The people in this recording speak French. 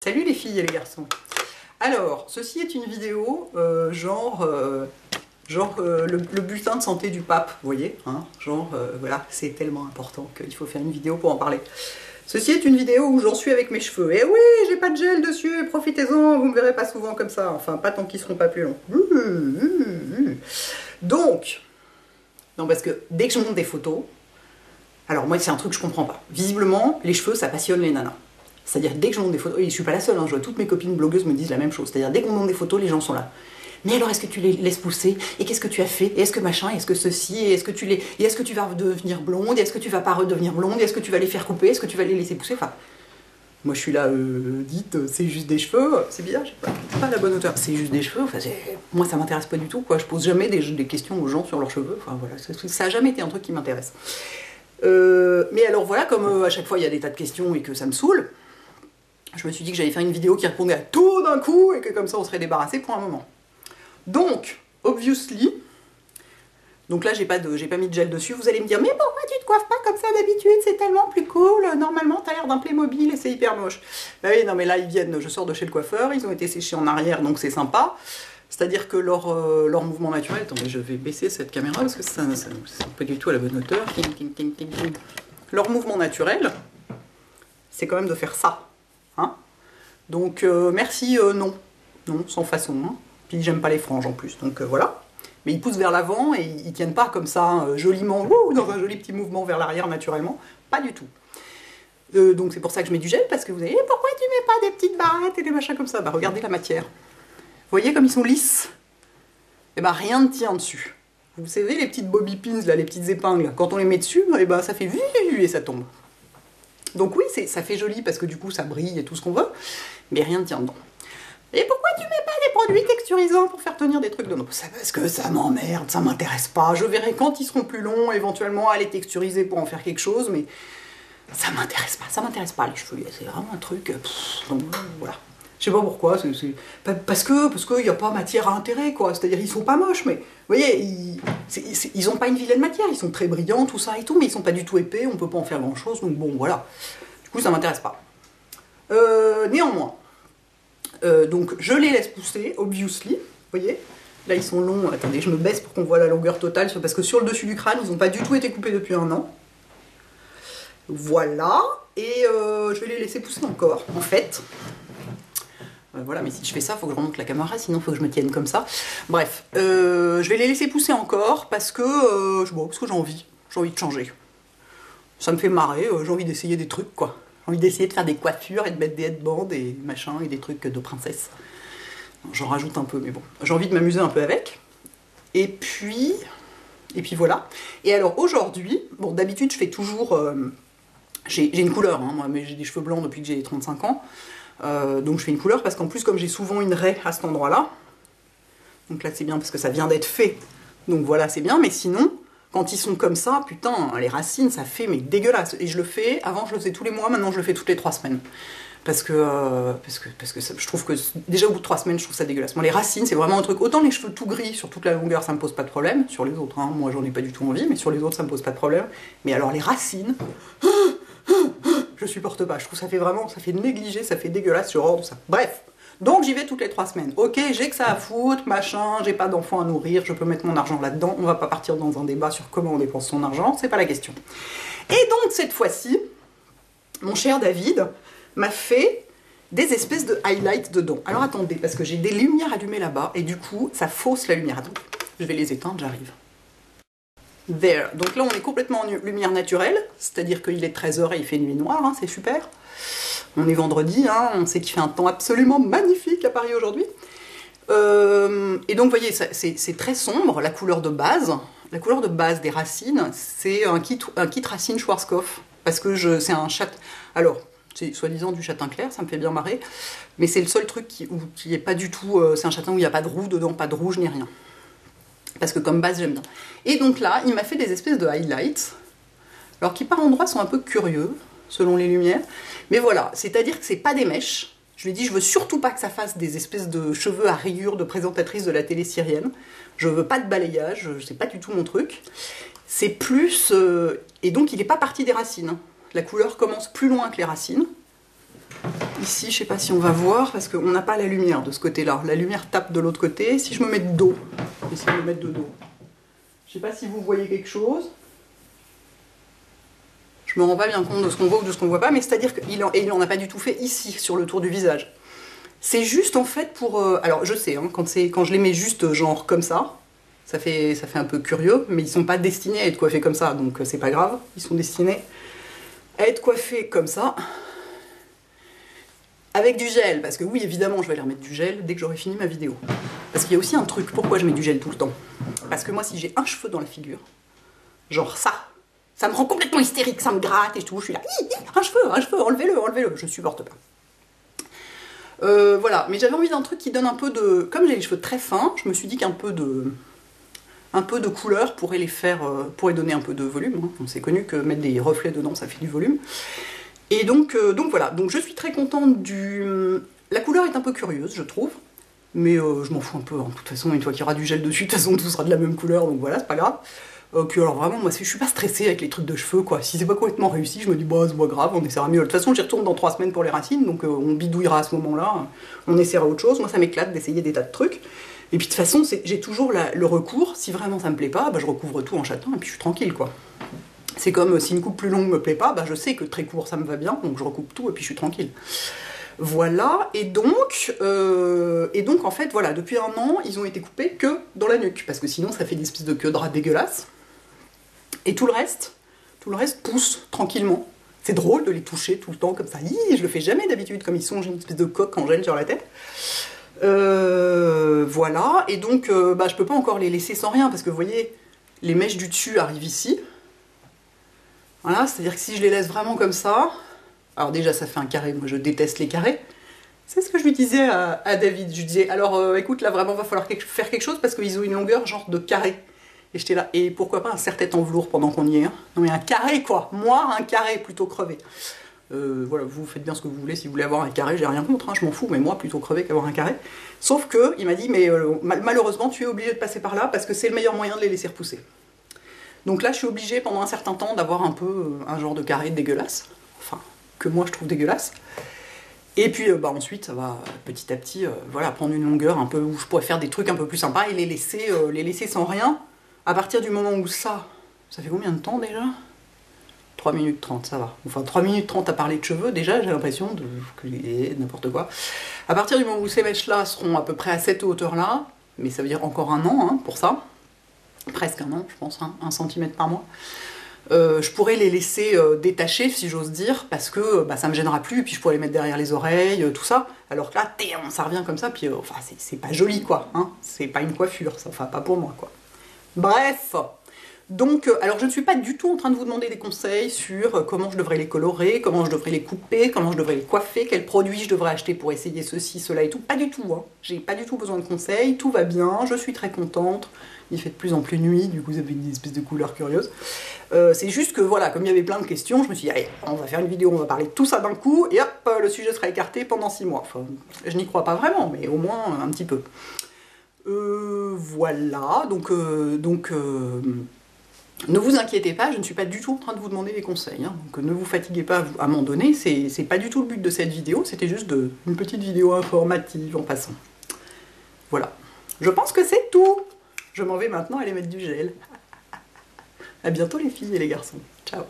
Salut les filles et les garçons. Alors, ceci est une vidéo le bulletin de santé du pape, vous voyez, hein, voilà, c'est tellement important qu'il faut faire une vidéo pour en parler. Ceci est une vidéo où j'en suis avec mes cheveux. Et oui, j'ai pas de gel dessus, profitez-en, vous me verrez pas souvent comme ça, enfin pas tant qu'ils seront pas plus longs. Donc, non parce que dès que je monte des photos, alors moi c'est un truc que je comprends pas. Visiblement, les cheveux ça passionne les nanas. C'est-à-dire dès que je monte des photos, et je suis pas la seule, hein, je vois toutes mes copines blogueuses me disent la même chose, c'est-à-dire dès qu'on monte des photos, les gens sont là. Mais alors est-ce que tu les laisses pousser? Et qu'est-ce que tu as fait? Et est-ce que machin? Et est-ce que ceci? Et est-ce que tu vas devenir blonde? Et est-ce que tu vas pas redevenir blonde? Et est-ce que tu vas les faire couper? Est-ce que tu vas les laisser pousser? Enfin, moi je suis là, dites, c'est juste des cheveux, c'est bizarre, j'ai pas la bonne hauteur, c'est juste des cheveux, enfin, moi ça m'intéresse pas du tout, quoi. Je pose jamais des questions aux gens sur leurs cheveux, enfin voilà, ça a jamais été un truc qui m'intéresse. Mais alors voilà, comme à chaque fois il y a des tas de questions et que ça me saoule, je me suis dit que j'allais faire une vidéo qui répondait à tout d'un coup et que comme ça on serait débarrassé pour un moment. Donc, obviously, donc là j'ai pas mis de gel dessus, vous allez me dire mais pourquoi tu te coiffes pas comme ça d'habitude, c'est tellement plus cool, normalement t'as l'air d'un Playmobil et c'est hyper moche. Bah oui, non mais là ils viennent, je sors de chez le coiffeur, ils ont été séchés en arrière donc c'est sympa. C'est-à-dire que leur mouvement naturel, attendez je vais baisser cette caméra parce que ça c'est pas du tout à la bonne hauteur. Leur mouvement naturel, c'est quand même de faire ça. Hein, donc merci, non, sans façon, hein. Puis j'aime pas les franges en plus, donc voilà. Mais ils poussent vers l'avant et ils tiennent pas comme ça, joliment, dans un joli petit mouvement vers l'arrière naturellement, pas du tout. Donc c'est pour ça que je mets du gel, parce que vous allez, pourquoi tu mets pas des petites barrettes et des machins comme ça? Bah regardez la matière. Vous voyez comme ils sont lisses? Et bah rien ne tient dessus. Vous savez les petites bobby pins, là, les petites épingles, quand on les met dessus, et bah ça fait et ça tombe. Donc oui, ça fait joli parce que du coup ça brille et tout ce qu'on veut, mais rien ne tient dedans. Et pourquoi tu mets pas des produits texturisants pour faire tenir des trucs dedans? C'est parce que ça m'emmerde, ça m'intéresse pas. Je verrai quand ils seront plus longs, éventuellement à les texturiser pour en faire quelque chose, mais ça m'intéresse pas les cheveux, c'est vraiment un truc, donc, voilà. Je sais pas pourquoi, parce qu'il n'y a pas matière à intérêt, quoi. C'est-à-dire, ils sont pas moches, mais, vous voyez, ils ont pas une vilaine matière, ils sont très brillants, tout ça et tout, mais ils sont pas du tout épais, on peut pas en faire grand-chose, donc bon, voilà. Du coup, ça m'intéresse pas. Néanmoins, donc, je les laisse pousser, obviously, vous voyez. Là, ils sont longs, attendez, je me baisse pour qu'on voit la longueur totale, parce que sur le dessus du crâne, ils n'ont pas du tout été coupés depuis 1 an. Voilà, et je vais les laisser pousser encore, en fait. Voilà, mais si je fais ça, il faut que je remonte la caméra, sinon il faut que je me tienne comme ça. Bref, je vais les laisser pousser encore parce que j'ai envie de changer. Ça me fait marrer, j'ai envie d'essayer des trucs, quoi. J'ai envie d'essayer de faire des coiffures et de mettre des headbands et machin et des trucs de princesse. J'en rajoute un peu, mais bon. J'ai envie de m'amuser un peu avec. Et puis voilà. Et alors aujourd'hui, bon d'habitude je fais toujours... j'ai une couleur, hein, moi, mais j'ai des cheveux blancs depuis que j'ai 35 ans. Donc je fais une couleur parce qu'en plus comme j'ai souvent une raie à cet endroit là, donc là c'est bien parce que ça vient d'être fait, donc voilà c'est bien, mais sinon quand ils sont comme ça, putain les racines ça fait mais dégueulasse, et je le fais, avant je le faisais tous les mois, maintenant je le fais toutes les 3 semaines parce que ça, je trouve que déjà au bout de 3 semaines je trouve ça dégueulasse. Moi les racines c'est vraiment un truc, autant les cheveux tout gris sur toute la longueur ça me pose pas de problème, sur les autres hein, moi j'en ai pas du tout envie, mais sur les autres ça me pose pas de problème, mais alors les racines je supporte pas, je trouve ça fait négliger, ça fait dégueulasse, j'ai horreur de ça. Bref, donc j'y vais toutes les 3 semaines. Ok, j'ai que ça à foutre, machin, j'ai pas d'enfants à nourrir, je peux mettre mon argent là-dedans, on va pas partir dans un débat sur comment on dépense son argent, c'est pas la question. Et donc cette fois-ci, mon cher David m'a fait des espèces de highlights dedans. Alors attendez, parce que j'ai des lumières allumées là-bas, et du coup, ça fausse la lumière. Attendez, je vais les éteindre, j'arrive. There. Donc là on est complètement en lumière naturelle, c'est-à-dire qu'il est 13h et il fait nuit noire, hein, c'est super. On est vendredi, hein, on sait qu'il fait un temps absolument magnifique à Paris aujourd'hui. Et donc vous voyez, c'est très sombre, la couleur de base. La couleur de base des racines, c'est un kit racine Schwarzkopf, parce que c'est un châtain. Alors, c'est soi-disant du châtain clair, ça me fait bien marrer, mais c'est le seul truc qui est pas du tout... c'est un châtain où il n'y a pas de roux dedans, pas de rouge ni rien. Parce que comme base j'aime bien. Et donc là, il m'a fait des espèces de highlights, alors qui par endroits sont un peu curieux, selon les lumières, mais voilà, c'est-à-dire que c'est pas des mèches. Je lui ai dit, je veux surtout pas que ça fasse des espèces de cheveux à rayures de présentatrice de la télé syrienne, je veux pas de balayage, c'est pas du tout mon truc. C'est plus... et donc il n'est pas parti des racines. La couleur commence plus loin que les racines, Ici, je sais pas si on va voir, parce qu'on n'a pas la lumière de ce côté-là. La lumière tape de l'autre côté. Si je me mets de dos, essayez de me mettre de dos. Je sais pas si vous voyez quelque chose. Je me rends pas bien compte de ce qu'on voit ou de ce qu'on voit pas, mais c'est-à-dire qu'il en a pas du tout fait ici, sur le tour du visage. C'est juste en fait pour... alors je sais, hein, quand je les mets juste genre comme ça fait un peu curieux, mais ils sont pas destinés à être coiffés comme ça, donc c'est pas grave. Ils sont destinés à être coiffés comme ça. Avec du gel, parce que oui, évidemment, je vais aller remettre du gel dès que j'aurai fini ma vidéo. Parce qu'il y a aussi un truc, pourquoi je mets du gel tout le temps? Parce que moi, si j'ai un cheveu dans la figure, genre ça me rend complètement hystérique, ça me gratte et tout, je suis là, un cheveu, enlevez-le, je supporte pas. Voilà, mais j'avais envie d'un truc qui donne un peu de... Comme j'ai les cheveux très fins, je me suis dit qu'un peu de couleur pourrait pourrait donner un peu de volume. Hein. On s'est connu que mettre des reflets dedans, ça fait du volume. Et donc voilà, donc je suis très contente du... La couleur est un peu curieuse, je trouve, mais je m'en fous un peu, hein. De toute façon, une fois qu'il y aura du gel dessus, de toute façon, tout sera de la même couleur, donc voilà, c'est pas grave. Puis alors vraiment, moi, je suis pas stressée avec les trucs de cheveux, quoi. Si c'est pas complètement réussi, je me dis, bah, c'est pas grave, on essaiera mieux. De toute façon, j'y retourne dans 3 semaines pour les racines, donc on bidouillera à ce moment-là, on essaiera autre chose. Moi, ça m'éclate d'essayer des tas de trucs. Et puis de toute façon, j'ai toujours le recours, si vraiment ça me plaît pas, bah, je recouvre tout en châtain, et puis je suis tranquille, quoi. C'est comme si une coupe plus longue me plaît pas, bah, je sais que très court ça me va bien, donc je recoupe tout et puis je suis tranquille. Voilà, et donc en fait, voilà, depuis 1 an, ils ont été coupés que dans la nuque, parce que sinon ça fait des espèces de queue de rat dégueulasses. Et tout le reste pousse tranquillement. C'est drôle de les toucher tout le temps comme ça. Je le fais jamais d'habitude, comme ils sont, j'ai une espèce de coque en gel sur la tête. Voilà, et donc bah, je peux pas encore les laisser sans rien, parce que vous voyez, les mèches du dessus arrivent ici. Voilà, c'est-à-dire que si je les laisse vraiment comme ça... Alors déjà, ça fait un carré, moi je déteste les carrés. C'est ce que je lui disais à David. Je lui disais, alors écoute, là vraiment, va falloir faire quelque chose, parce qu'ils ont une longueur genre de carré. Et j'étais là, et pourquoi pas un serre-tête en velours pendant qu'on y est, hein. Non mais un carré quoi, moi un carré plutôt crevé. Voilà, vous faites bien ce que vous voulez, si vous voulez avoir un carré, j'ai rien contre, hein, je m'en fous, mais moi plutôt crevé qu'avoir un carré. Sauf que, il m'a dit, mais malheureusement tu es obligé de passer par là, parce que c'est le meilleur moyen de les laisser repousser. Donc là je suis obligée pendant un certain temps d'avoir un peu un genre de carré dégueulasse, enfin, que moi je trouve dégueulasse. Et puis bah, ensuite ça va petit à petit voilà, prendre une longueur un peu où je pourrais faire des trucs un peu plus sympas et les laisser sans rien. À partir du moment où ça fait combien de temps déjà? 3 minutes 30, ça va. Enfin 3 minutes 30 à parler de cheveux, déjà j'ai l'impression que n'importe quoi. À partir du moment où ces mèches là seront à peu près à cette hauteur là, mais ça veut dire encore 1 an hein, pour ça, presque 1 an je pense, hein, 1 cm par mois, je pourrais les laisser détacher si j'ose dire, parce que bah, ça me gênera plus, et puis je pourrais les mettre derrière les oreilles, tout ça, alors que là, ça revient comme ça, puis enfin c'est pas joli quoi, hein, c'est pas une coiffure, ça, enfin pas pour moi quoi. Bref, donc, alors je ne suis pas du tout en train de vous demander des conseils sur comment je devrais les colorer, comment je devrais les couper, comment je devrais les coiffer, quels produits je devrais acheter pour essayer ceci, cela et tout, pas du tout, hein. J'ai pas du tout besoin de conseils, tout va bien, je suis très contente, il fait de plus en plus nuit, du coup ça fait une espèce de couleur curieuse. C'est juste que voilà, comme il y avait plein de questions, je me suis dit, allez, on va faire une vidéo, on va parler de tout ça d'un coup, et hop, le sujet sera écarté pendant 6 mois. Enfin, je n'y crois pas vraiment, mais au moins un petit peu. Voilà, donc ne vous inquiétez pas, je ne suis pas du tout en train de vous demander des conseils, hein, donc ne vous fatiguez pas à m'en donner, c'est pas du tout le but de cette vidéo, c'était juste une petite vidéo informative en passant. Voilà, je pense que c'est tout. Je m'en vais maintenant aller mettre du gel. À bientôt les filles et les garçons. Ciao.